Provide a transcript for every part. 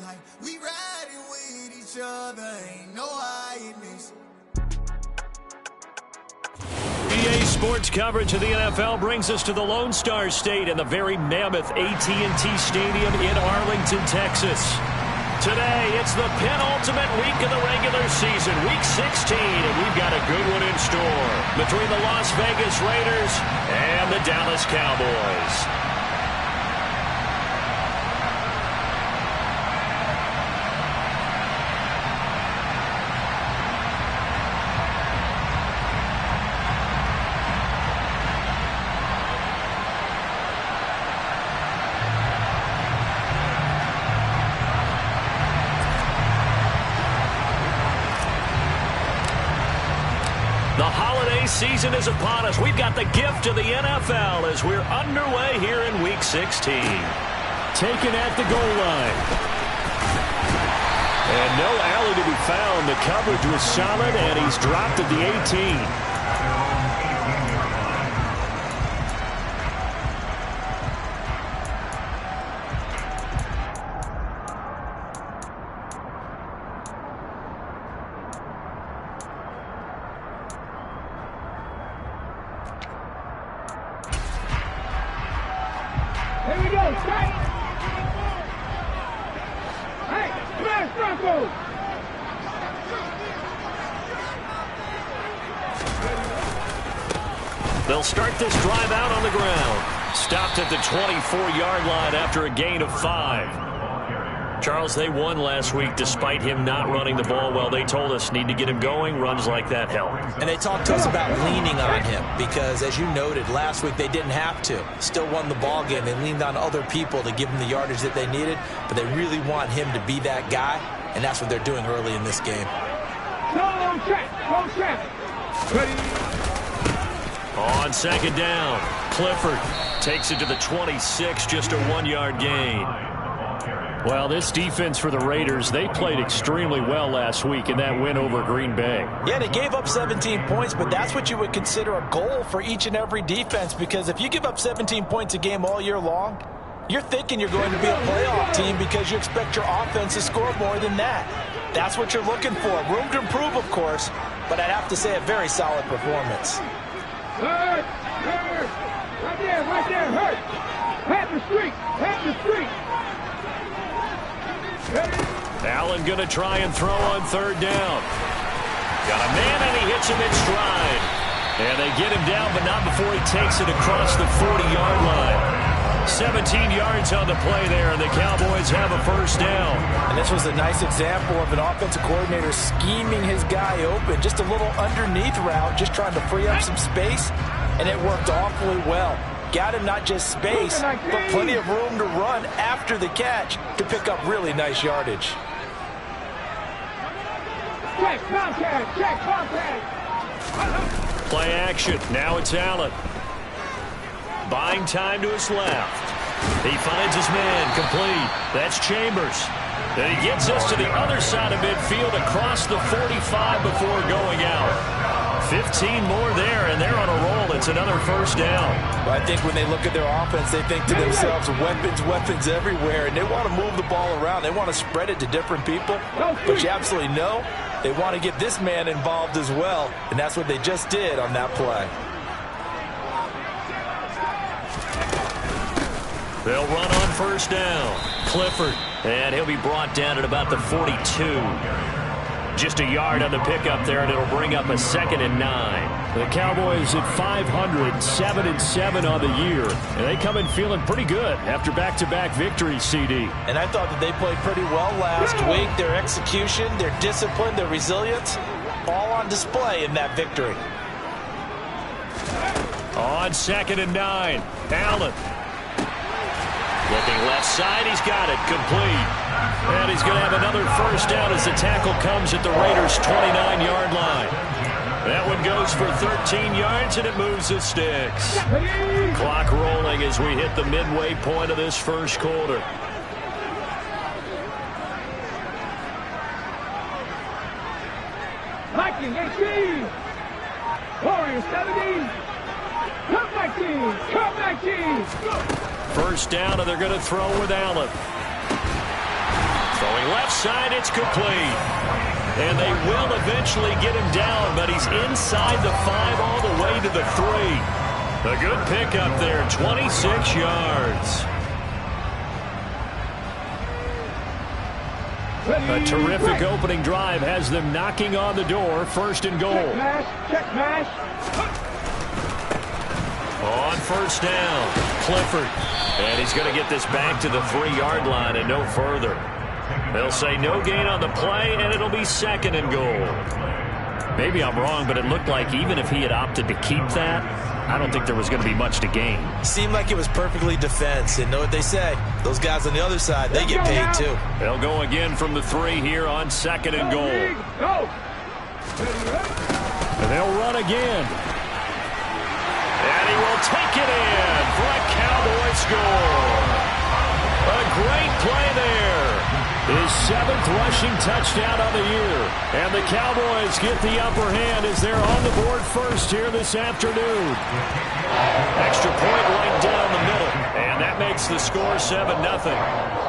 like we riding with each other, ain't no hiding this. EA Sports coverage of the NFL brings us to the Lone Star State and the very mammoth AT&T Stadium in Arlington, Texas. Today, it's the penultimate week of the regular season, Week 16, and we've got a good one in store between the Las Vegas Raiders and the Dallas Cowboys. The holiday season is upon us. We've got the gift of the NFL as we're underway here in Week 16. Taken at the goal line. And no alley to be found. The coverage was solid, and he's dropped at the 18. Here we go, strike! Hey, smash Bronco! They'll start this drive out on the ground. Stopped at the 24-yard line after a gain of 5. Charles, they won last week despite him not running the ball well. They told us need to get him going. Runs like that help. And they talked to us about leaning on him because, as you noted, last week they didn't have to. Still won the ball game. They leaned on other people to give them the yardage that they needed, but they really want him to be that guy, and that's what they're doing early in this game. Long track. Ready. On second down, Clifford takes it to the 26, just a 1-yard gain. Well, this defense for the Raiders, they played extremely well last week in that win over Green Bay. Yeah, they gave up 17 points, but that's what you would consider a goal for each and every defense, because if you give up 17 points a game all year long, you're thinking you're going to be a playoff team because you expect your offense to score more than that. That's what you're looking for. Room to improve, of course, but I'd have to say a very solid performance. Hurt. Right there, hurt. Pat the street. Allen going to try and throw on third down. Got a man, and he hits him in stride. And they get him down, but not before he takes it across the 40-yard line. 17 yards on the play there, and the Cowboys have a first down. And this was a nice example of an offensive coordinator scheming his guy open. Just a little underneath route, just trying to free up some space, and it worked awfully well. Got him not just space, but plenty of room to run after the catch to pick up really nice yardage. Check contact. Play action. Now it's Allen. Buying time to his left. He finds his man complete. That's Chambers. And he gets us to the other side of midfield across the 45 before going out. 15 more there, and they're on a roll. It's another first down. Well, I think when they look at their offense, they think to themselves, weapons everywhere, and they want to move the ball around. They want to spread it to different people, but you absolutely know they want to get this man involved as well, and that's what they just did on that play. They'll run on first down. Clifford, and he'll be brought down at about the 42. Just a yard on the pickup there, and it'll bring up a 2nd and 9. The Cowboys at 500, 7-7 on the year. And they come in feeling pretty good after back-to-back victories, CD. And I thought that they played pretty well last week. Their execution, their discipline, their resilience, all on display in that victory. On 2nd and 9, Allen. Looking left side, he's got it, complete. And he's going to have another first down as the tackle comes at the Raiders' 29-yard line. That one goes for 13 yards, and it moves the sticks. Clock rolling as we hit the midway point of this first quarter. Viking 18. Warriors 17. Come back team. First down, and they're going to throw with Allen. Throwing left side, it's complete. And they will eventually get him down, but he's inside the 5 all the way to the 3. A good pickup there, 26 yards. A terrific opening drive has them knocking on the door, 1st and goal. Check mash, check mash. On 1st down, Clifford. And he's going to get this back to the 3-yard line and no further. They'll say no gain on the play, and it'll be 2nd and goal. Maybe I'm wrong, but it looked like even if he had opted to keep that, I don't think there was going to be much to gain. Seemed like it was perfectly defense. And know what they say? Those guys on the other side, they get paid too. They'll go again from the 3 here on 2nd and goal. Go. And they'll run again. And he will take it in for a Cowboy score. A great play there. His 7th rushing touchdown of the year. And the Cowboys get the upper hand as they're on the board first here this afternoon. Extra point right down the middle. And that makes the score 7-0.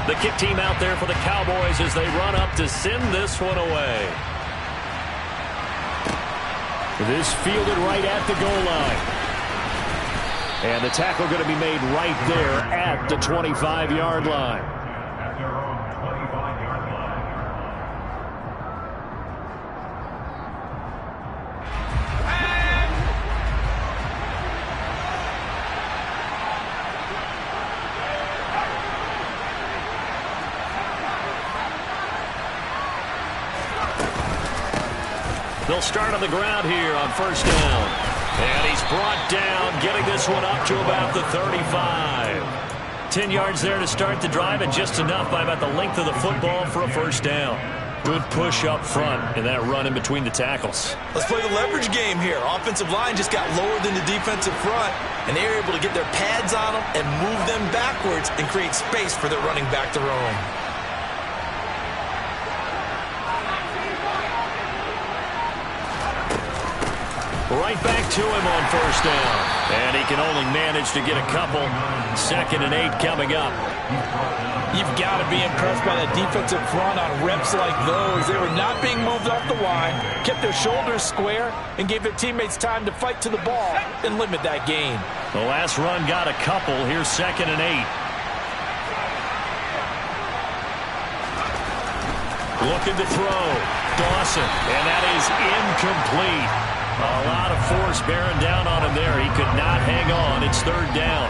The kick team out there for the Cowboys as they run up to send this one away. This fielded right at the goal line. And the tackle going to be made right there at the 25-yard line. They'll start on the ground here on 1st down. And he's brought down, getting this one up to about the 35. 10 yards there to start the drive, and just enough by about the length of the football for a 1st down. Good push up front in that run in between the tackles. Let's play the leverage game here. Offensive line just got lower than the defensive front, and they were able to get their pads on them and move them backwards and create space for their running back to roam. Right back to him on 1st down. And he can only manage to get a couple. 2nd and 8 coming up. You've got to be impressed by that defensive front on reps like those. They were not being moved off the line, kept their shoulders square, and gave their teammates time to fight to the ball and limit that gain. The last run got a couple. Here's 2nd and 8. Looking to throw. Dawson. And that is incomplete. A lot of force bearing down on him there. He could not hang on. It's 3rd down.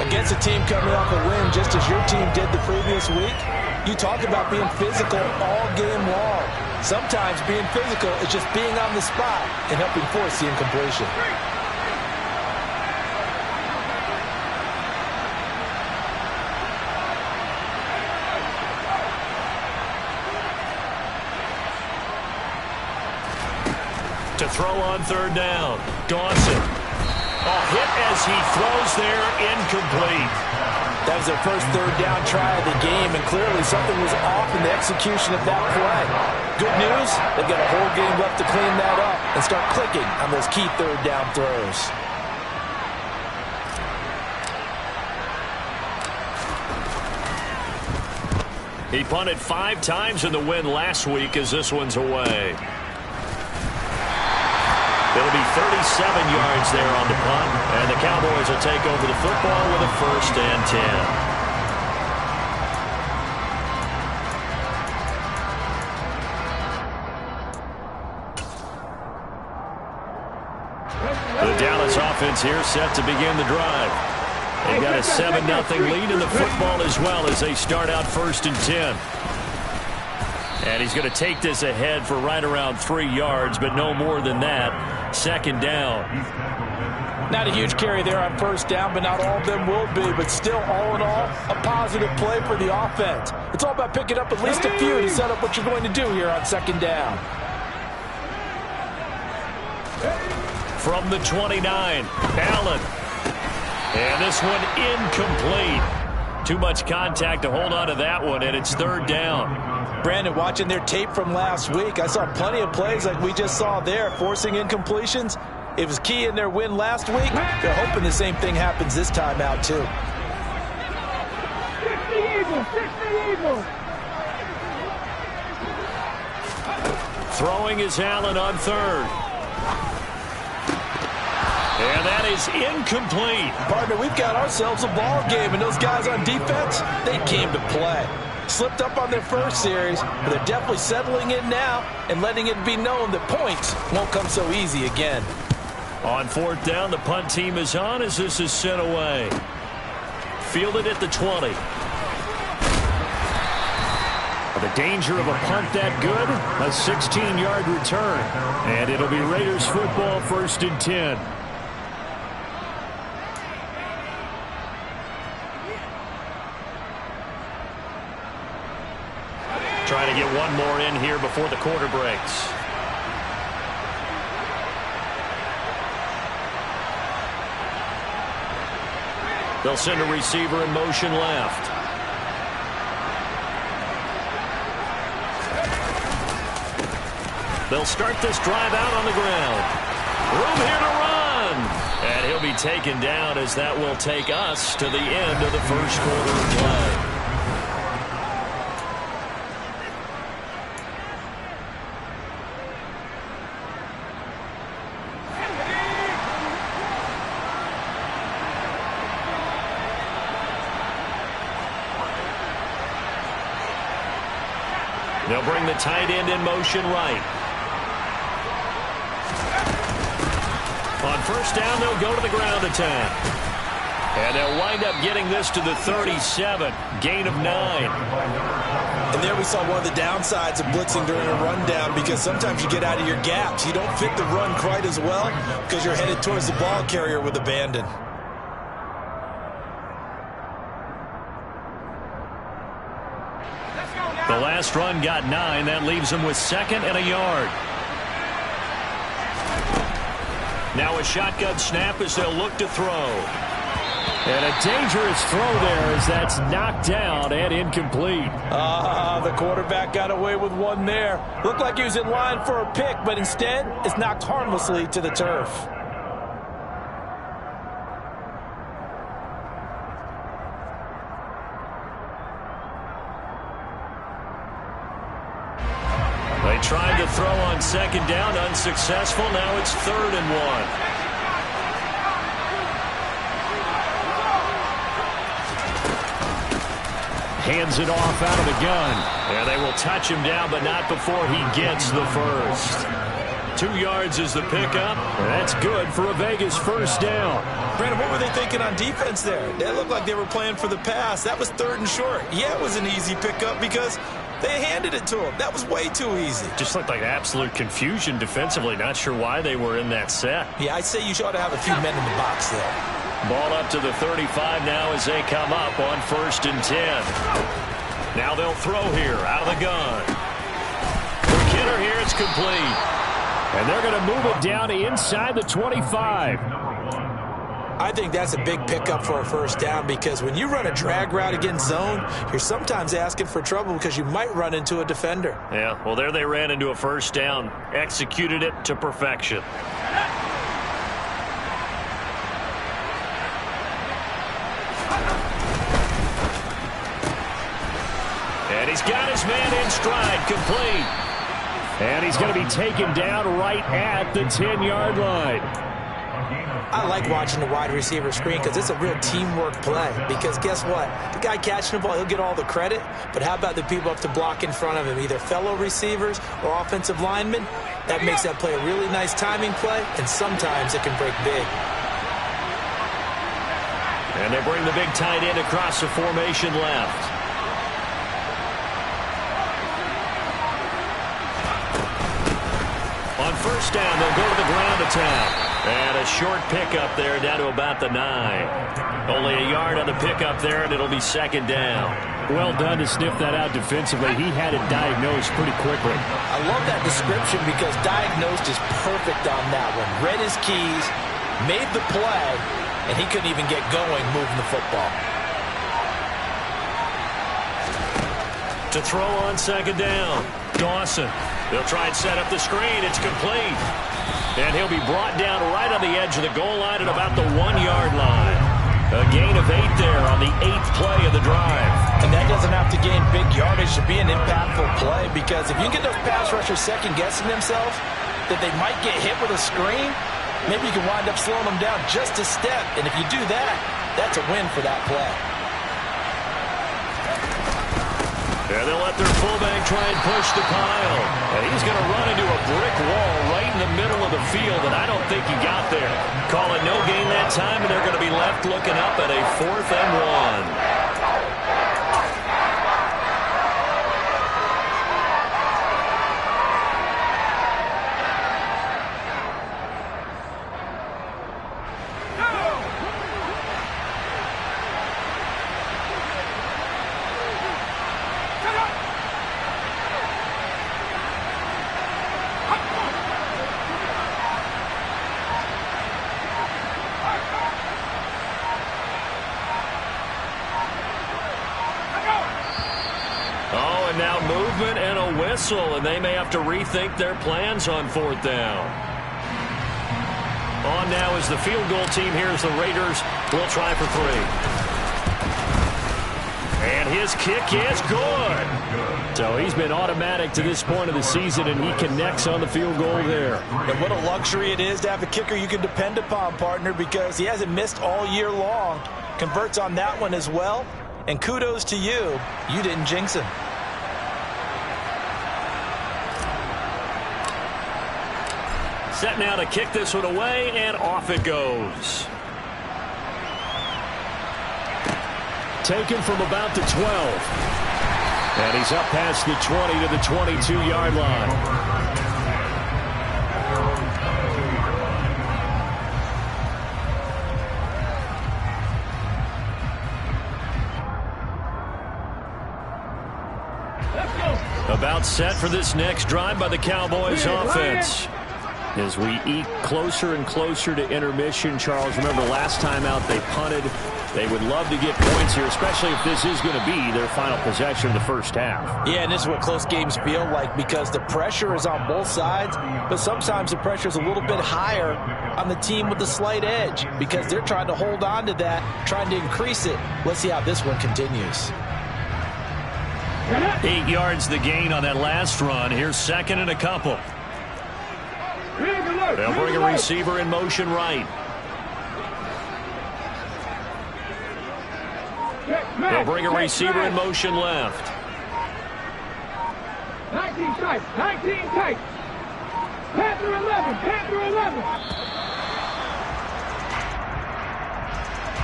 Against a team coming off a win just as your team did the previous week, you talk about being physical all game long. Sometimes being physical is just being on the spot and helping force the incompletion. To throw on 3rd down. Dawson. A hit as he throws there, incomplete. That was their first 3rd down try of the game, and clearly something was off in the execution of that play. Good news, they've got a whole game left to clean that up and start clicking on those key 3rd down throws. He punted 5 times in the win last week as this one's away. It'll be 37 yards there on the punt, and the Cowboys will take over the football with a 1st and 10. The Dallas offense here set to begin the drive. They've got a 7-0 lead in the football as well as they start out 1st and 10. And he's going to take this ahead for right around 3 yards, but no more than that. 2nd down. Not a huge carry there on 1st down, but not all of them will be. But still, all in all, a positive play for the offense. It's all about picking up at least a few to set up what you're going to do here on 2nd down. From the 29, Allen. And this one incomplete. Too much contact to hold on to that one, and it's 3rd down. Brandon, watching their tape from last week, I saw plenty of plays like we just saw there, forcing incompletions. It was key in their win last week. They're hoping the same thing happens this time out, too. 60 Eagles. Throwing is Allen on third. And that is incomplete. Partner, we've got ourselves a ball game, and those guys on defense, they came to play. Slipped up on their first series, but they're definitely settling in now and letting it be known that points won't come so easy again. On fourth down, the punt team is on as this is sent away. Fielded at the 20. The danger of a punt that good, a 16-yard return. And it'll be Raiders football, 1st and 10. Trying to get one more in here before the quarter breaks. They'll send a receiver in motion left. They'll start this drive out on the ground. Room here to run. And he'll be taken down as that will take us to the end of the first quarter of play. They'll bring the tight end in motion right. On first down, they'll go to the ground attack. And they'll wind up getting this to the 37. Gain of 9. And there we saw one of the downsides of blitzing during a rundown, because sometimes you get out of your gaps. You don't fit the run quite as well because you're headed towards the ball carrier with abandon. The last run got 9. That leaves them with 2nd and a yard. Now a shotgun snap as they'll look to throw. And a dangerous throw there as that's knocked down and incomplete. The quarterback got away with one there. Looked like he was in line for a pick, but instead it's knocked harmlessly to the turf. They tried to throw on 2nd down, unsuccessful. Now it's 3rd and 1. Hands it off out of the gun. And they will touch him down, but not before he gets the first. 2 yards is the pickup. That's good for a Vegas first down. Brandon, what were they thinking on defense there? They looked like they were playing for the pass. That was 3rd and short. Yeah, it was an easy pickup because they handed it to him. That was way too easy. Just looked like absolute confusion defensively. Not sure why they were in that set. Yeah, I'd say you ought to have a few men in the box there. Ball up to the 35 now as they come up on 1st and 10. Now they'll throw here out of the gun. For Kidder here, it's complete. And they're going to move it down to inside the 25. I think that's a big pickup for a first down, because when you run a drag route against zone, you're sometimes asking for trouble because you might run into a defender. Yeah, well, there they ran into a first down. Executed it to perfection. And he's got his man in stride, complete. And he's going to be taken down right at the 10-yard line. I like watching the wide receiver screen because it's a real teamwork play. Because guess what? The guy catching the ball, he'll get all the credit. But how about the people up to block in front of him, either fellow receivers or offensive linemen? That makes that play a really nice timing play, and sometimes it can break big. And they bring the big tight end across the formation left. On first down, they'll go to the ground attack. And a short pickup there down to about the 9. Only a yard on the pickup there, and it'll be 2nd down. Well done to sniff that out defensively. He had it diagnosed pretty quickly. I love that description because diagnosed is perfect on that one. Read his keys, made the play, and he couldn't even get going moving the football. To throw on second down. Dawson. They'll try and set up the screen. It's complete. And he'll be brought down right on the edge of the goal line at about the 1-yard line. A gain of 8 there on the 8th play of the drive. And that doesn't have to gain big yardage to be an impactful play, because if you can get those pass rushers second-guessing themselves that they might get hit with a screen, maybe you can wind up slowing them down just a step. And if you do that, that's a win for that play. And they'll let their fullback try and push the pile. And he's going to run into a brick wall right in the middle of the field, and I don't think he got there. Call it no gain that time, and they're going to be left looking up at a 4th and 1. And a whistle, and they may have to rethink their plans on 4th down. On now is the field goal team. Here's the Raiders. Will try for 3. And his kick is good. So he's been automatic to this point of the season, and he connects on the field goal there. And what a luxury it is to have a kicker you can depend upon, partner, because he hasn't missed all year long. Converts on that one as well. And kudos to you. You didn't jinx him. Set now to kick this one away, and off it goes. Taken from about the 12. And he's up past the 20 to the 22-yard line. About set for this next drive by the Cowboys offense. As we eke closer and closer to intermission, Charles, remember last time out they punted. They would love to get points here, especially if this is going to be their final possession of the first half. Yeah, and this is what close games feel like, because the pressure is on both sides, but sometimes the pressure is a little bit higher on the team with the slight edge, because they're trying to hold on to that, trying to increase it. Let's see how this one continues. 8 yards the gain on that last run. Here's 2nd and a couple. They'll bring a receiver in motion right. They'll bring a receiver in motion left. 19 tight, 19 tight. Panther 11, Panther 11.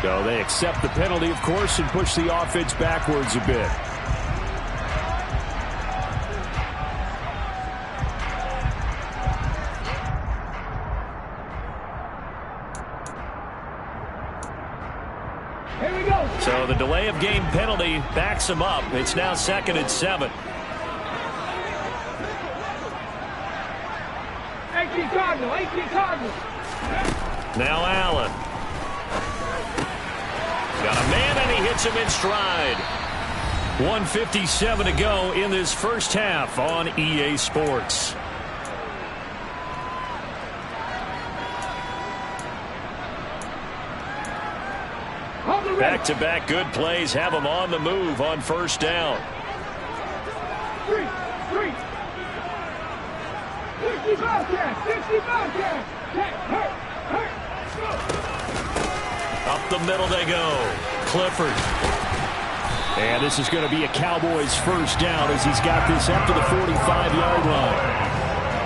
So they accept the penalty, of course, and push the offense backwards a bit. So the delay of game penalty backs him up. It's now 2nd and 7. 18 Cardinal, 18 Cardinal. Now Allen. Got a man, and he hits him in stride. 1:57 to go in this first half on EA Sports. Back-to-back good plays have them on the move on 1st down. 3. 60 Bobcats, 60 Bobcats. Hurt. Up the middle they go. Clifford. And this is going to be a Cowboys 1st down as he's got this up to the 45-yard line.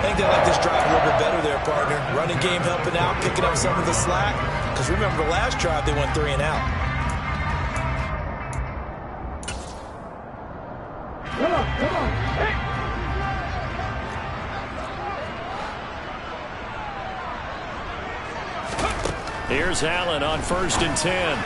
I think they like this drive a little bit better there, partner. Running game helping out, picking up some of the slack. Because remember the last drive, they went 3 and out. Come on. Hey. Here's Allen on 1st and 10.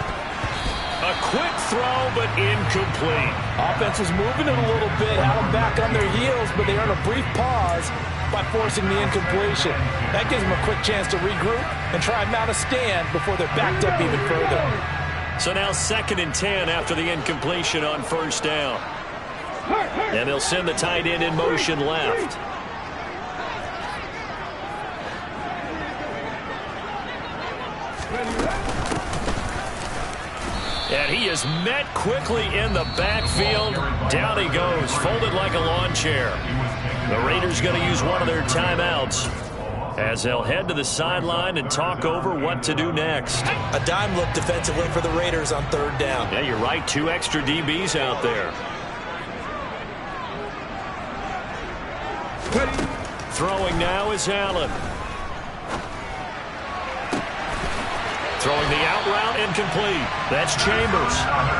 A quick throw, but incomplete. Offense was moving it a little bit, had them back on their heels, but they earned a brief pause by forcing the incompletion. That gives them a quick chance to regroup and try and mount a stand before they're backed up even further. So now 2nd and 10 after the incompletion on 1st down. And they'll send the tight end in motion left. And he is met quickly in the backfield. Down he goes, folded like a lawn chair. The Raiders going to use one of their timeouts as they'll head to the sideline and talk over what to do next. A dime look defensively for the Raiders on third down. Yeah, you're right. 2 extra DBs out there. Throwing now is Allen. Throwing the out route incomplete. That's Chambers.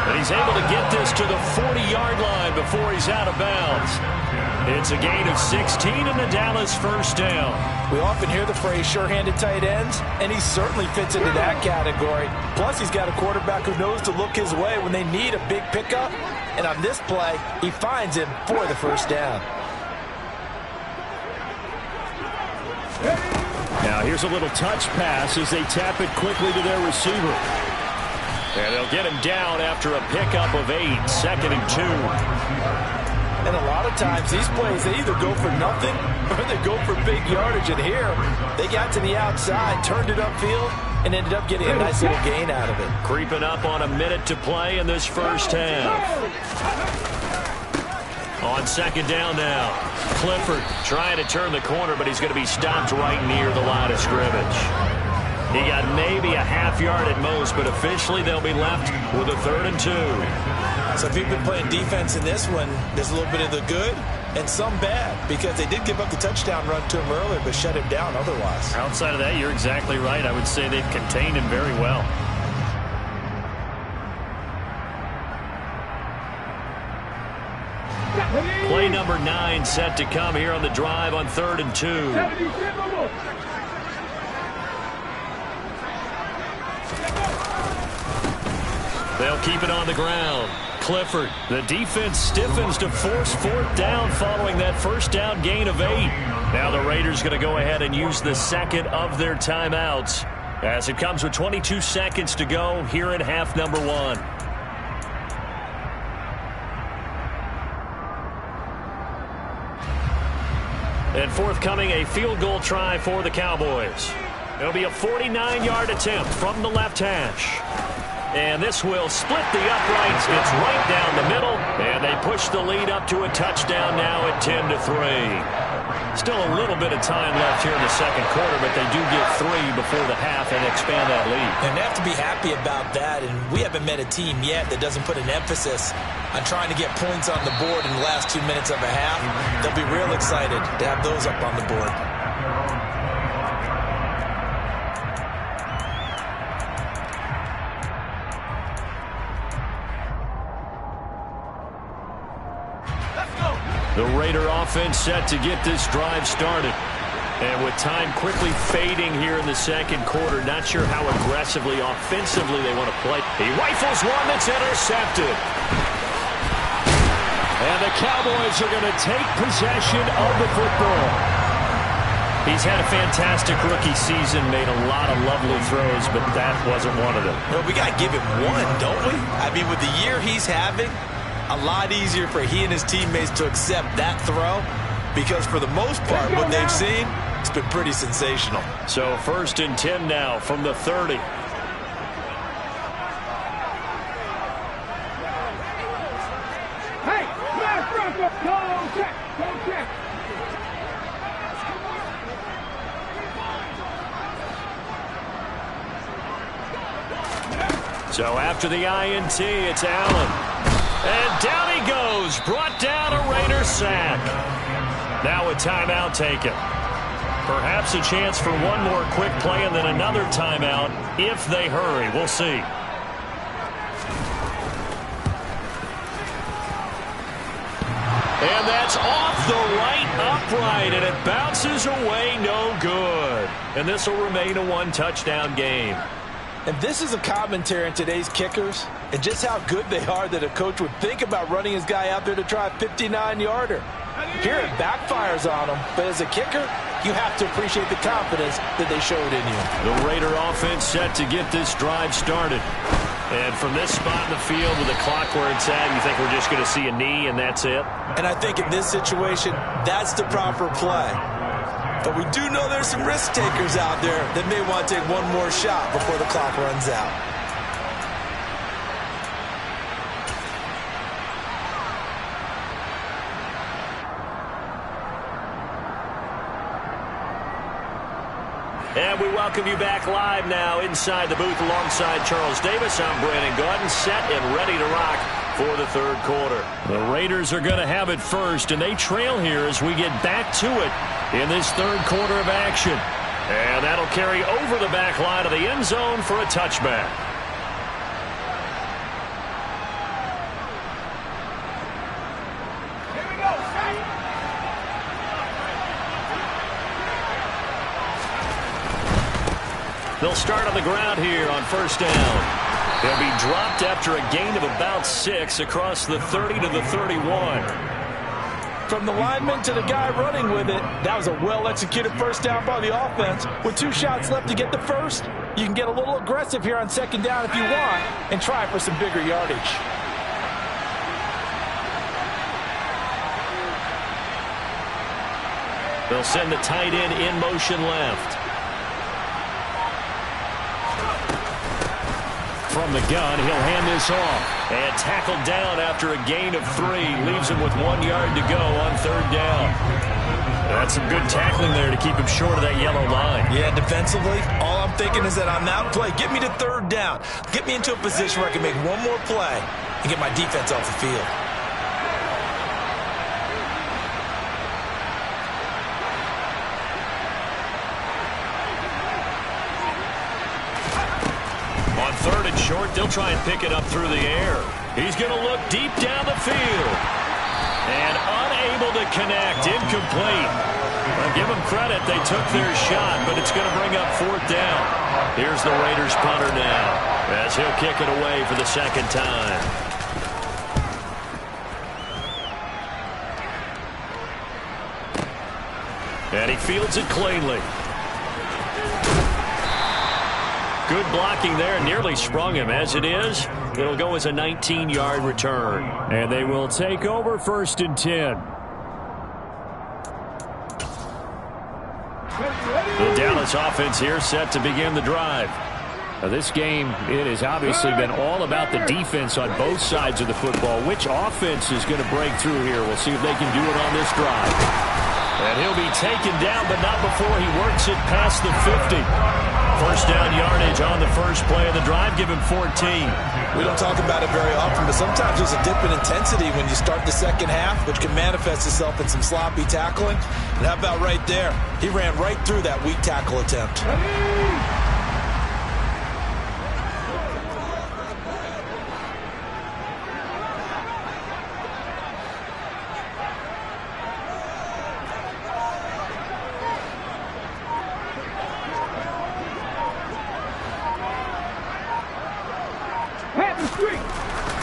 And he's able to get this to the 40-yard line before he's out of bounds. It's a gain of 16 and the Dallas first down. We often hear the phrase sure-handed tight ends, and he certainly fits into that category. Plus, he's got a quarterback who knows to look his way when they need a big pickup. And on this play, he finds him for the first down. Now here's a little touch pass as they tap it quickly to their receiver. And they'll get him down after a pickup of 8, 2nd and 2. And a lot of times these plays, they either go for nothing or they go for big yardage. And here, they got to the outside, turned it upfield, and ended up getting a nice little gain out of it. Creeping up on a minute to play in this first half. On 2nd down now, Clifford trying to turn the corner, but he's going to be stopped right near the line of scrimmage. He got maybe a half yard at most, but officially they'll be left with a 3rd and 2. So if you've been playing defense in this one, there's a little bit of the good and some bad, because they did give up the touchdown run to him earlier, but shut him down otherwise. Outside of that, you're exactly right. I would say they've contained him very well. Play number 9 set to come here on the drive on 3rd and 2. They'll keep it on the ground. Clifford, the defense stiffens to force 4th down following that first down gain of 8. Now the Raiders going to go ahead and use the 2nd of their timeouts as it comes with 22 seconds to go here in half number 1. And forthcoming, a field goal try for the Cowboys. It'll be a 49-yard attempt from the left hash. And this will split the uprights. It's right down the middle. And they push the lead up to a touchdown now at 10-3. Still a little bit of time left here in the second quarter, but they do get 3 before the half and expand that lead. And they have to be happy about that. And we haven't met a team yet that doesn't put an emphasis on trying to get points on the board in the last 2 minutes of a half. They'll be real excited to have those up on the board. The Raider offense set to get this drive started. And with time quickly fading here in the second quarter, not sure how aggressively, offensively they want to play. He rifles one that's intercepted. And the Cowboys are going to take possession of the football. He's had a fantastic rookie season, made a lot of lovely throws, but that wasn't one of them. Well, we got to give him one, don't we? I mean, with the year he's having, a lot easier for he and his teammates to accept that throw, because for the most part, what they've seen, it's been pretty sensational. So 1st and 10 now from the 30. Hey, last front, go check, go check. So after the INT, it's Allen. And down he goes, brought down a Raider sack. Now a timeout taken. Perhaps a chance for one more quick play and then another timeout if they hurry. We'll see. And that's off the right upright, and it bounces away, no good. And this will remain a 1-touchdown game. And this is a commentary on today's kickers and just how good they are that a coach would think about running his guy out there to try a 59-yarder. Here it backfires on him, but as a kicker, you have to appreciate the confidence that they showed in you. The Raider offense set to get this drive started. And from this spot in the field with the clock where it's at, you think we're just going to see a knee and that's it? And I think in this situation, that's the proper play. But we do know there's some risk takers out there that may want to take one more shot before the clock runs out. And we welcome you back live now inside the booth alongside Charles Davis. I'm Brandon Gaudin, set and ready to rock for the third quarter. The Raiders are going to have it first, and they trail here as we get back to it in this third quarter of action. And that'll carry over the back line of the end zone for a touchback. They'll start on the ground here on first down. They'll be dropped after a gain of about 6 across the 30 to the 31. From the lineman to the guy running with it, that was a well-executed first down by the offense. With 2 shots left to get the first, you can get a little aggressive here on second down if you want and try for some bigger yardage. They'll send the tight end in motion left. From the gun, he'll hand this off. And tackled down after a gain of 3. Leaves him with 1 yard to go on third down. That's some good tackling there to keep him short of that yellow line. Yeah, defensively, all I'm thinking is that on that play, get me to third down. Get me into a position where I can make one more play and get my defense off the field. Third and short, they'll try and pick it up through the air. He's going to look deep down the field. And unable to connect, incomplete. Well, give them credit, they took their shot, but it's going to bring up fourth down. Here's the Raiders punter now, as he'll kick it away for the second time. And he fields it cleanly. Good blocking there, nearly sprung him. As it is, it'll go as a 19-yard return. And they will take over first and 10. The Dallas offense here set to begin the drive. Now this game, it has obviously been all about the defense on both sides of the football. Which offense is going to break through here? We'll see if they can do it on this drive. And he'll be taken down, but not before he works it past the 50. First down yardage on the first play of the drive, give him 14. We don't talk about it very often, but sometimes there's a dip in intensity when you start the second half, which can manifest itself in some sloppy tackling. And how about right there? He ran right through that weak tackle attempt.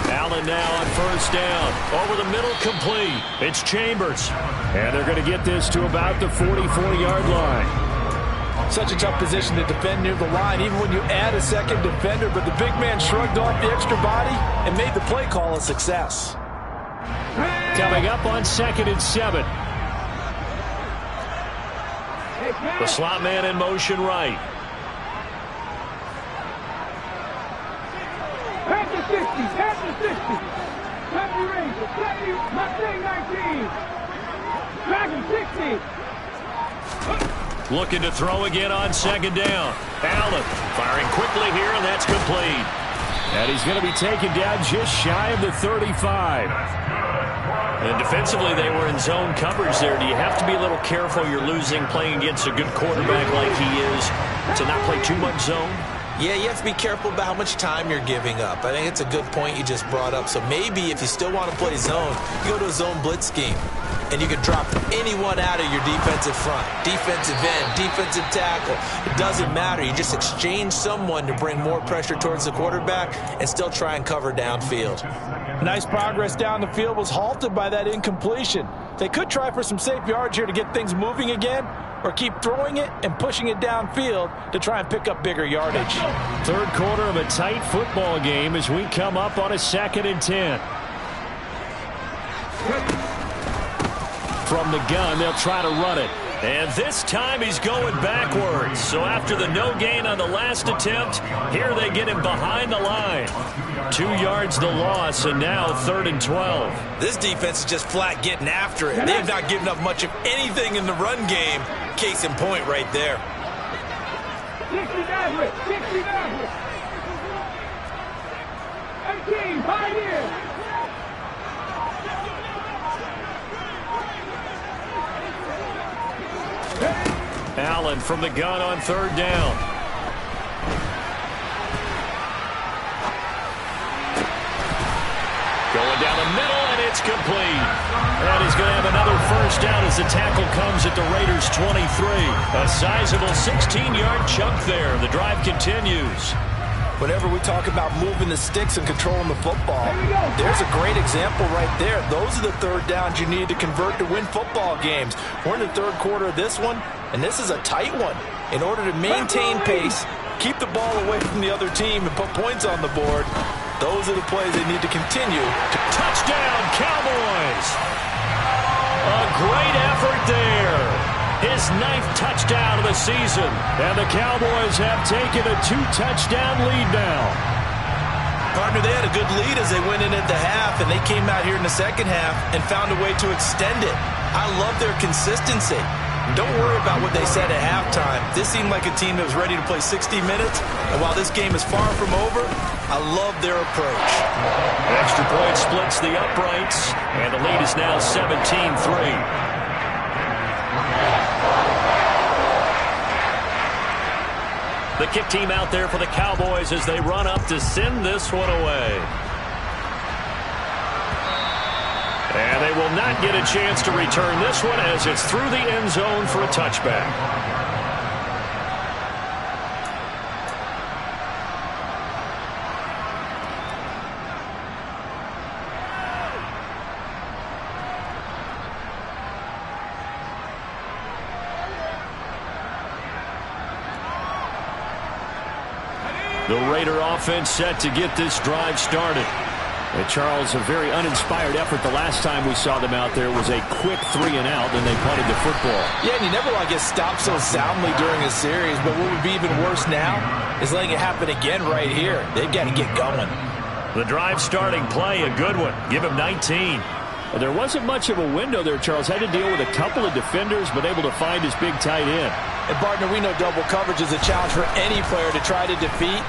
Allen now on first down. Over the middle, complete. It's Chambers. And they're going to get this to about the 44-yard line. Such a tough position to defend near the line, even when you add a second defender. But the big man shrugged off the extra body and made the play call a success. Coming up on 2nd and 7. The slot man in motion right. Pass the 60, pass the 60. Country Ranger, Mustang 19. Dragon 60. Looking to throw again on 2nd down. Allen firing quickly here, and that's complete. And he's going to be taken down just shy of the 35. And defensively, they were in zone coverage there. Do you have to be a little careful you're losing playing against a good quarterback like he is to not play too much zone? Yeah, you have to be careful about how much time you're giving up. I think it's a good point you just brought up. So maybe if you still want to play zone, you go to a zone blitz scheme. And you can drop anyone out of your defensive front. Defensive end, defensive tackle. It doesn't matter. You just exchange someone to bring more pressure towards the quarterback and still try and cover downfield. Nice progress down the field was halted by that incompletion. They could try for some safe yards here to get things moving again, or keep throwing it and pushing it downfield to try and pick up bigger yardage. Third quarter of a tight football game as we come up on a 2nd and 10. From the gun, they'll try to run it. And this time he's going backwards. So after the no gain on the last attempt, here they get him behind the line. 2 yards the loss, and now 3rd and 12. This defense is just flat getting after it. They have not given up much of anything in the run game. Case in point right there. 69, 18, 5 years. Allen from the gun on 3rd down. Going down the middle, and it's complete. And he's going to have another 1st down as the tackle comes at the Raiders' 23. A sizable 16-yard chunk there. The drive continues. Whenever we talk about moving the sticks and controlling the football, there's a great example right there. Those are the 3rd downs you need to convert to win football games. We're in the 3rd quarter of this one, and this is a tight one. In order to maintain pace, keep the ball away from the other team, and put points on the board, those are the plays they need to continue. Touchdown, Cowboys! A great effort there. His 9th touchdown of the season. And the Cowboys have taken a 2-touchdown lead now. Partner, they had a good lead as they went in at the half, and they came out here in the 2nd half and found a way to extend it. I love their consistency. Don't worry about what they said at halftime. This seemed like a team that was ready to play 60 minutes, and while this game is far from over, I love their approach. Extra point splits the uprights, and the lead is now 17-3. The kick team out there for the Cowboys as they run up to send this one away. And they will not get a chance to return this one as it's through the end zone for a touchback. The Raider offense set to get this drive started. And Charles, a very uninspired effort. The last time we saw them out there was a quick 3-and-out, then they punted the football. Yeah, and you never want to get stopped so soundly during a series, but what would be even worse now is letting it happen again right here. They've got to get going. The drive starting play, a good one. Give him 19. Well, there wasn't much of a window there, Charles. Had to deal with a couple of defenders, but able to find his big tight end. And, partner, we know double coverage is a challenge for any player to try to defeat.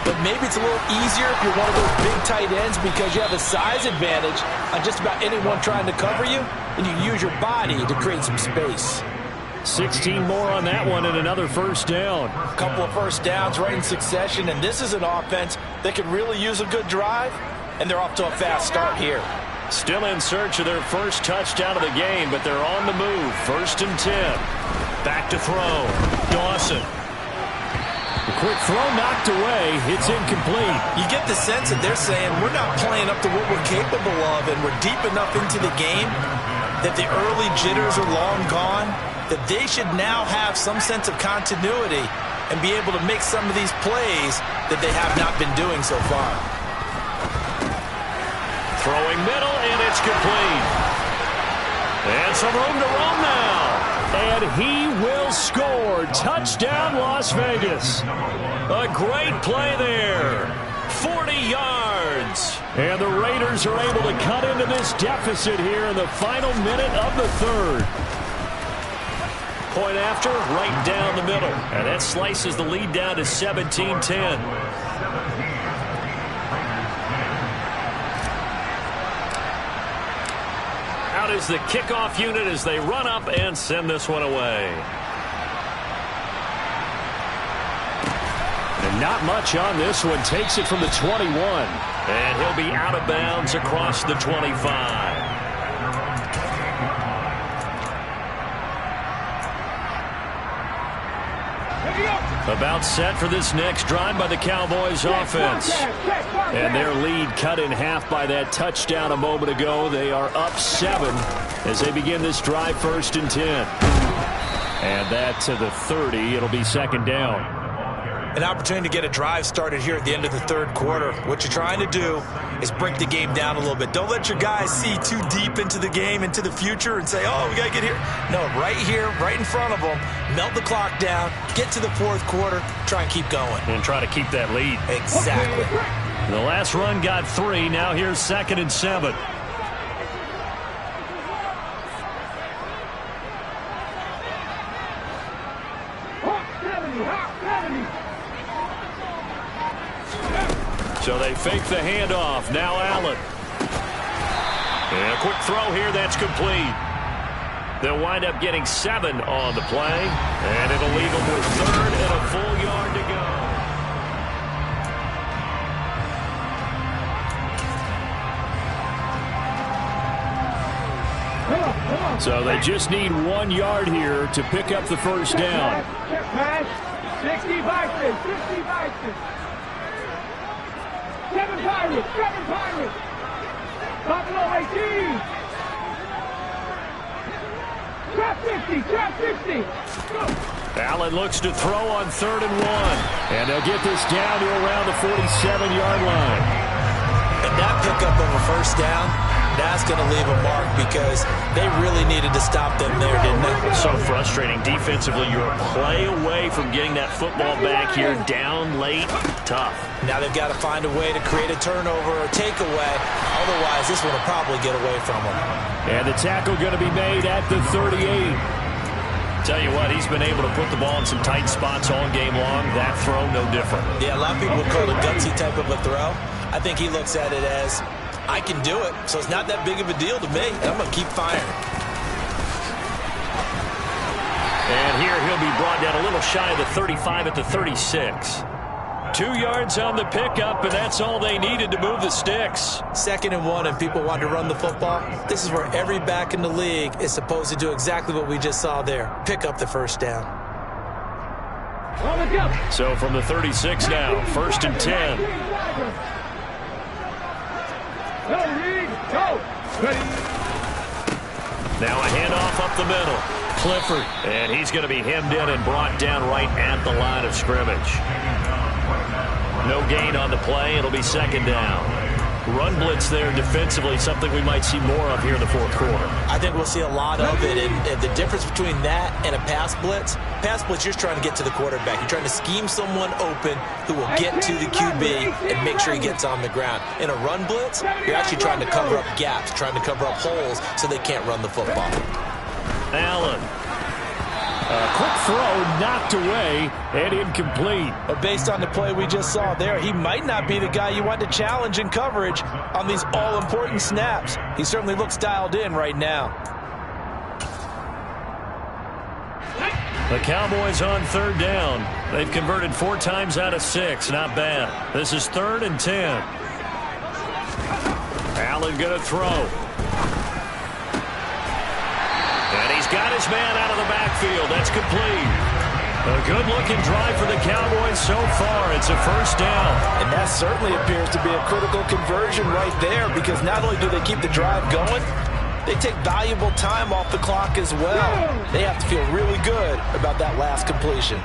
But maybe it's a little easier if you're one of those big tight ends because you have a size advantage on just about anyone trying to cover you, and you use your body to create some space. 16 more on that one and another 1st down. A couple of 1st downs right in succession, and this is an offense that could really use a good drive, and they're off to a fast start here. Still in search of their 1st touchdown of the game, but they're on the move. 1st and 10. Back to throw. Dawson. The quick throw knocked away. It's incomplete. You get the sense that they're saying we're not playing up to what we're capable of, and we're deep enough into the game that the early jitters are long gone, that they should now have some sense of continuity and be able to make some of these plays that they have not been doing so far. Throwing middle, and it's complete. And some room to roam now. And he will score. Touchdown, Las Vegas. A great play there. 40 yards. And the Raiders are able to cut into this deficit here in the final minute of the 3rd. Point after, right down the middle. And that slices the lead down to 17-10. Out is the kickoff unit as they run up and send this one away. And not much on this one. Takes it from the 21. And he'll be out of bounds across the 25. About set for this next drive by the Cowboys offense. And their lead cut in half by that touchdown a moment ago. They are up 7 as they begin this drive 1st and 10. And that to the 30. It'll be second down. An opportunity to get a drive started here at the end of the third quarter. What you're trying to do is break the game down a little bit. Don't let your guys see too deep into the game, into the future, and say, oh, we got to get here. No, right here, right in front of them, melt the clock down, get to the fourth quarter, try and keep going. And try to keep that lead. Exactly. The last run got 3. Now here's 2nd and 7. So they fake the handoff. Now Allen. And a quick throw here. That's complete. They'll wind up getting 7 on the play. And it'll leave them with 3rd and a full yard to go. So they just need 1 yard here to pick up the first down. 60 Vikings, 60 Vikings. 7 Pirates, 7 Pirates. Buffalo 18. Trap 50, trap 50. Go. Allen looks to throw on 3rd and 1. And they'll get this down to around the 47-yard line. And that pickup of a first down, that's going to leave a mark because they really needed to stop them there, didn't they? So frustrating. Defensively, you're a play away from getting that football back here. Down late, tough. Now they've got to find a way to create a turnover or takeaway. Otherwise, this one will probably get away from them. And the tackle going to be made at the 38. Tell you what, he's been able to put the ball in some tight spots all game long. That throw, no different. Yeah, a lot of people would call it a gutsy type of a throw. I think he looks at it as, I can do it, so it's not that big of a deal to me. I'm going to keep firing. And here he'll be brought down a little shy of the 35 at the 36. 2 yards on the pickup, and that's all they needed to move the sticks. 2nd and 1, and people want to run the football. This is where every back in the league is supposed to do exactly what we just saw there. Pick up the first down. So from the 36 now, 1st and 10. Now a handoff up the middle. Clifford, and he's going to be hemmed in and brought down right at the line of scrimmage. No gain on the play. It'll be 2nd down. Run blitz there defensively, something we might see more of here in the fourth quarter. I think we'll see a lot of it, and the difference between that and a pass blitz, you're just trying to get to the quarterback. You're trying to scheme someone open who will get to the QB and make sure he gets on the ground. In a run blitz, you're actually trying to cover up gaps, trying to cover up holes so they can't run the football. Allen. A quick throw knocked away and incomplete. But based on the play we just saw there, he might not be the guy you want to challenge in coverage on these all-important snaps. He certainly looks dialed in right now. The Cowboys on 3rd down. They've converted 4 times out of 6. Not bad. This is 3rd and 10. Allen going to throw. And he's got his man out of the backfield. That's complete. A good-looking drive for the Cowboys so far. It's a first down. And that certainly appears to be a critical conversion right there because not only do they keep the drive going, they take valuable time off the clock as well. They have to feel really good about that last completion.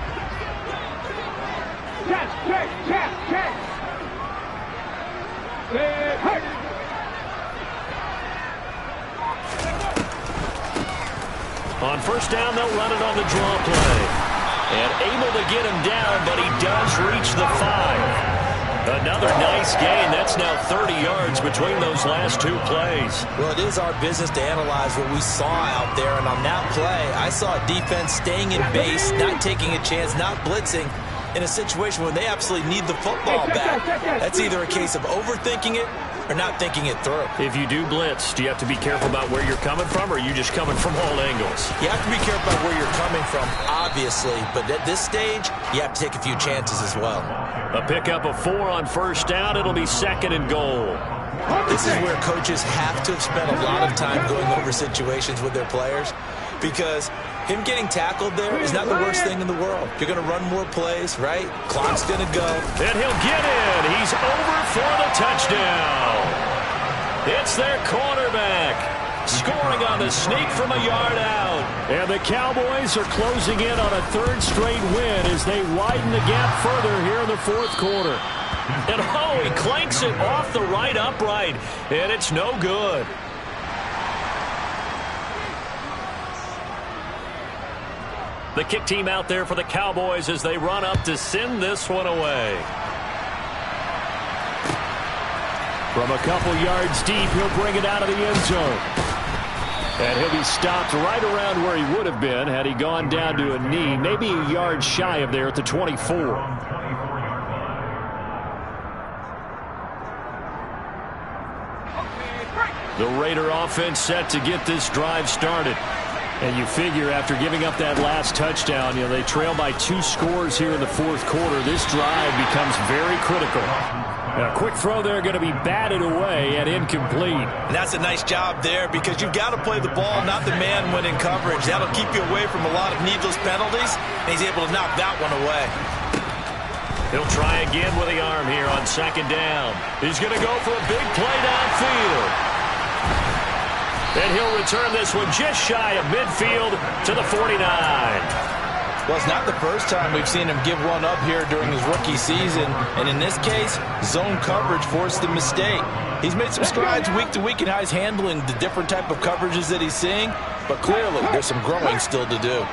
On first down, they'll run it on the draw play. And able to get him down, but he does reach the 5. Another nice gain. That's now 30 yards between those last 2 plays. Well, it is our business to analyze what we saw out there. And on that play, I saw a defense staying in base, not taking a chance, not blitzing in a situation where they absolutely need the football back. That's either a case of overthinking it or not thinking it through. If you do blitz, do you have to be careful about where you're coming from, or are you just coming from all angles? You have to be careful about where you're coming from, obviously, but at this stage, you have to take a few chances as well. A pickup of 4 on first down. It'll be 2nd and goal. This is where coaches have to have spent a lot of time going over situations with their players because him getting tackled there is not the worst thing in the world. You're going to run more plays, right? Clock's going to go. And he'll get in. He's over for the touchdown. It's their quarterback. scoring on the sneak from a yard out. And the Cowboys are closing in on a third straight win as they widen the gap further here in the fourth quarter. And oh, he clanks it off the right upright, and it's no good. The kick team out there for the Cowboys as they run up to send this one away. From a couple yards deep, he'll bring it out of the end zone. And he'll be stopped right around where he would have been had he gone down to a knee, maybe a yard shy of there at the 24. The Raider offense set to get this drive started. And you figure after giving up that last touchdown, they trail by 2 scores here in the fourth quarter. This drive becomes very critical. And a quick throw there going to be batted away and incomplete. And that's a nice job there because you've got to play the ball, not the man when in coverage. That'll keep you away from a lot of needless penalties, and he's able to knock that one away. He'll try again with the arm here on second down. He's going to go for a big play downfield. And he'll return this one just shy of midfield to the 49. Well, it's not the first time we've seen him give one up here during his rookie season. And in this case, zone coverage forced the mistake. He's made some strides week to week in how he's handling the different type of coverages that he's seeing. But clearly, there's some growing still to do.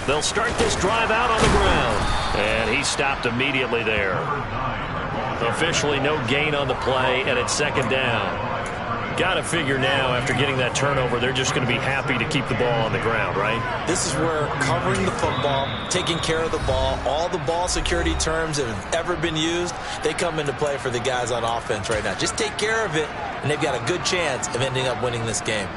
They'll start this drive out on the ground. And he stopped immediately there. Officially no gain on the play, and it's second down. Got to figure now, after getting that turnover, they're just going to be happy to keep the ball on the ground, right? This is where covering the football, taking care of the ball, all the ball security terms that have ever been used, they come into play for the guys on offense right now. Just take care of it, and they've got a good chance of ending up winning this game.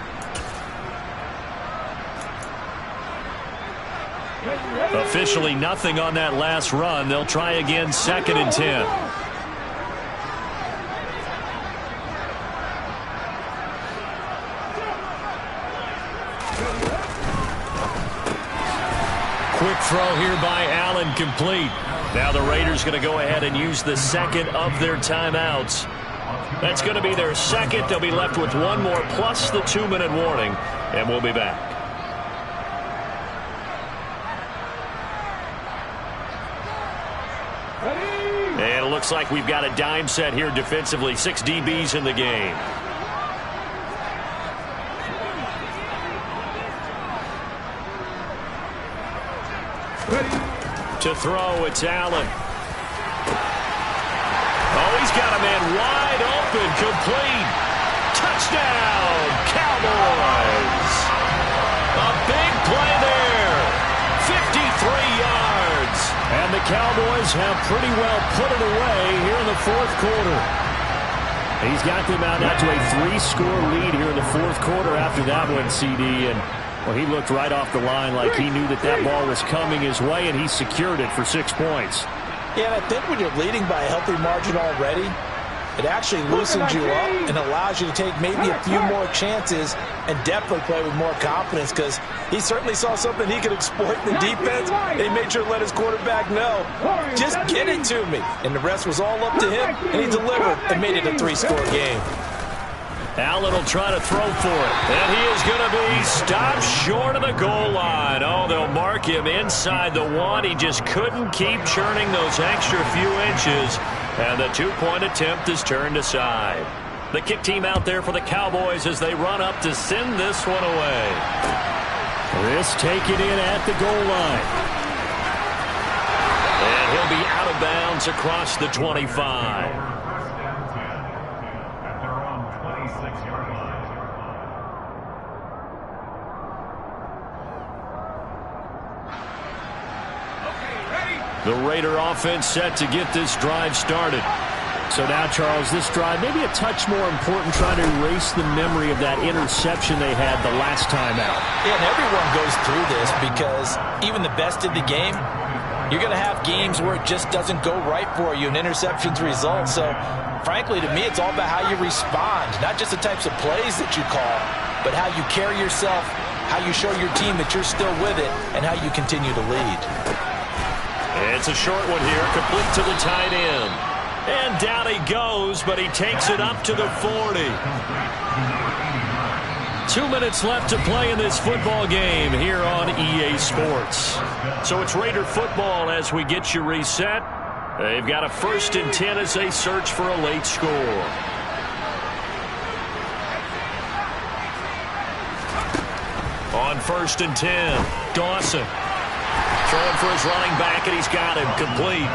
Officially nothing on that last run. They'll try again, 2nd and 10. Quick throw here by Allen, complete. Now the Raiders going to go ahead and use the second of their timeouts. That's going to be their second. They'll be left with one more plus the 2-minute warning, and we'll be back. And it looks like we've got a dime set here defensively. 6 DBs in the game. To throw, it's Allen. Oh, he's got a man wide open, complete. Touchdown, Cowboys. A big play there. 53 yards. And the Cowboys have pretty well put it away here in the fourth quarter. He's got them out now to a 3-score lead here in the fourth quarter after that one, CD. And well, he looked right off the line like he knew that that ball was coming his way, and he secured it for 6 points. Yeah, and I think when you're leading by a healthy margin already, it actually loosens you up and allows you to take maybe a few more chances and definitely play with more confidence, because he certainly saw something he could exploit in the defense, and he made sure to let his quarterback know, just get it to me. And the rest was all up to him, and he delivered and made it a 3-score game. Allen will try to throw for it, and he is going to be stopped short of the goal line. Oh, they'll mark him inside the 1. He just couldn't keep churning those extra few inches, and the 2-point attempt is turned aside. The kick team out there for the Cowboys as they run up to send this one away. This taken in at the goal line. And he'll be out of bounds across the 25. The Raider offense set to get this drive started. So now, Charles, this drive maybe a touch more important, trying to erase the memory of that interception they had the last time out. Yeah, and everyone goes through this because even the best in the game, you're going to have games where it just doesn't go right for you and interceptions result. So, frankly, to me, it's all about how you respond, not just the types of plays that you call, but how you carry yourself, how you show your team that you're still with it, and how you continue to lead. It's a short one here, complete to the tight end. And down he goes, but he takes it up to the 40. 2 minutes left to play in this football game here on EA Sports. So it's Raider football as we get you reset. They've got a 1st and 10 as they search for a late score. On 1st and 10, Dawson. Throwing for his running back, and he's got him complete.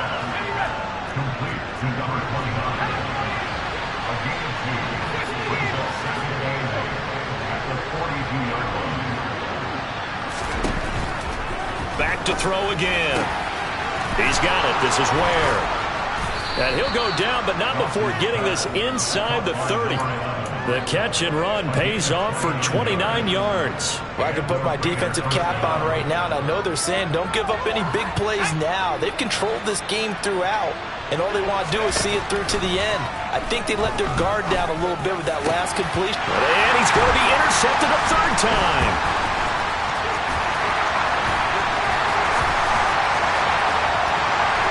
Back to throw again. He's got it. This is Ware. And he'll go down, but not before getting this inside the 30. The catch and run pays off for 29 yards. Well, I can put my defensive cap on right now, and I know they're saying don't give up any big plays now. They've controlled this game throughout, and all they want to do is see it through to the end. I think they let their guard down a little bit with that last completion. And he's going to be intercepted a 3rd time.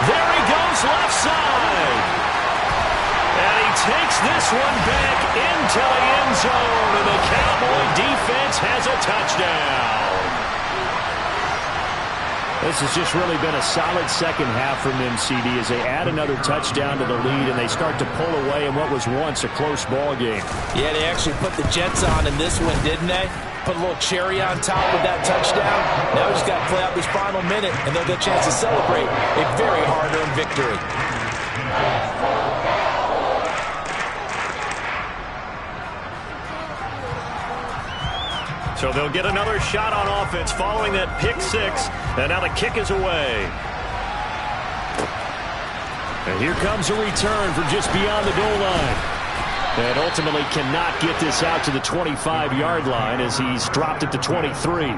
There he goes, left side. And he takes this one back into the end zone, and the Cowboy defense has a touchdown. This has just really been a solid second half from them, CD, as they add another touchdown to the lead and they start to pull away in what was once a close ball game. Yeah, they actually put the Jets on in this one, didn't they? Put a little cherry on top of that touchdown. Now we just got to play out this final minute, and they'll get a chance to celebrate a very hard-earned victory. So they'll get another shot on offense following that pick 6. And now the kick is away. And here comes a return from just beyond the goal line. And ultimately cannot get this out to the 25-yard line as he's dropped at the 23.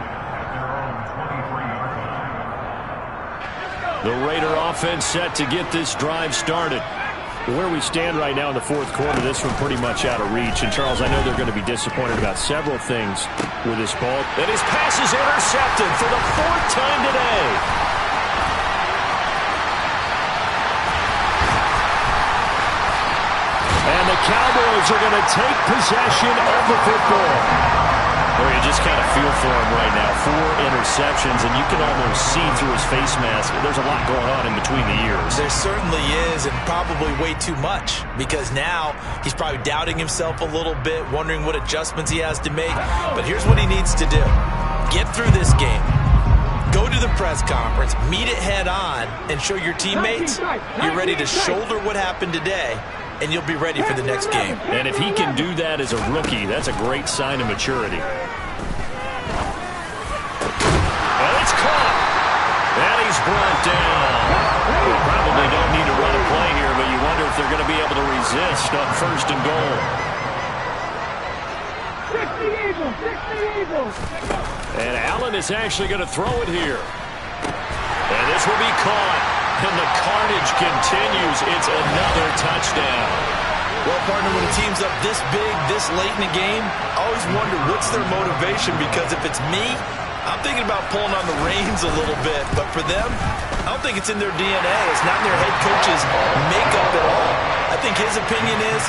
The Raider offense set to get this drive started. Where we stand right now in the 4th quarter, this one pretty much out of reach. And, Charles, I know they're going to be disappointed about several things with this ball. And his pass is intercepted for the 4th time today. And the Cowboys are going to take possession of the football. Well, you just kind of feel for him right now. 4 interceptions, and you can almost see through his face mask. There's a lot going on in between the ears. There certainly is, and probably way too much, because now he's probably doubting himself a little bit, wondering what adjustments he has to make. But here's what he needs to do. Get through this game. Go to the press conference, meet it head on, and show your teammates you're ready to shoulder what happened today, and you'll be ready for the next game. And if he can do that as a rookie, that's a great sign of maturity. And it's caught. And he's brought down. They probably don't need to run a play here, but you wonder if they're going to be able to resist on 1st and goal. 60 Eagles, 60 Eagles. And Allen is actually going to throw it here. And this will be caught. And the carnage continues. It's another touchdown. Well, partner, when a team's up this big, this late in the game, I always wonder what's their motivation, because if it's me, I'm thinking about pulling on the reins a little bit. But for them, I don't think it's in their DNA. It's not in their head coach's makeup at all. I think his opinion is,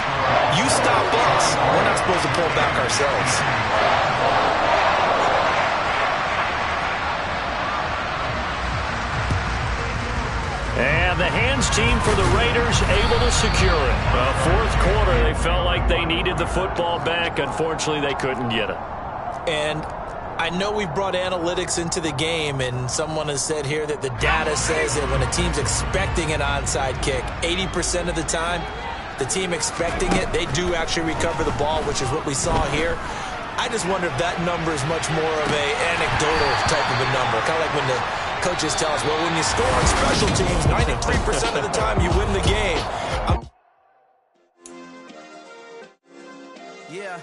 you stop us. We're not supposed to pull back ourselves. And the hands team for the Raiders able to secure it. 4th quarter, they felt like they needed the football back. Unfortunately, they couldn't get it. And I know we brought analytics into the game, and someone has said here that the data says that when a team's expecting an onside kick, 80% of the time, the team expecting it, they do actually recover the ball, which is what we saw here. I just wonder if that number is much more of a anecdotal type of a number. Kind of like when the coaches tell us, well, when you score on special teams, 93% of the time you win the game. Yeah.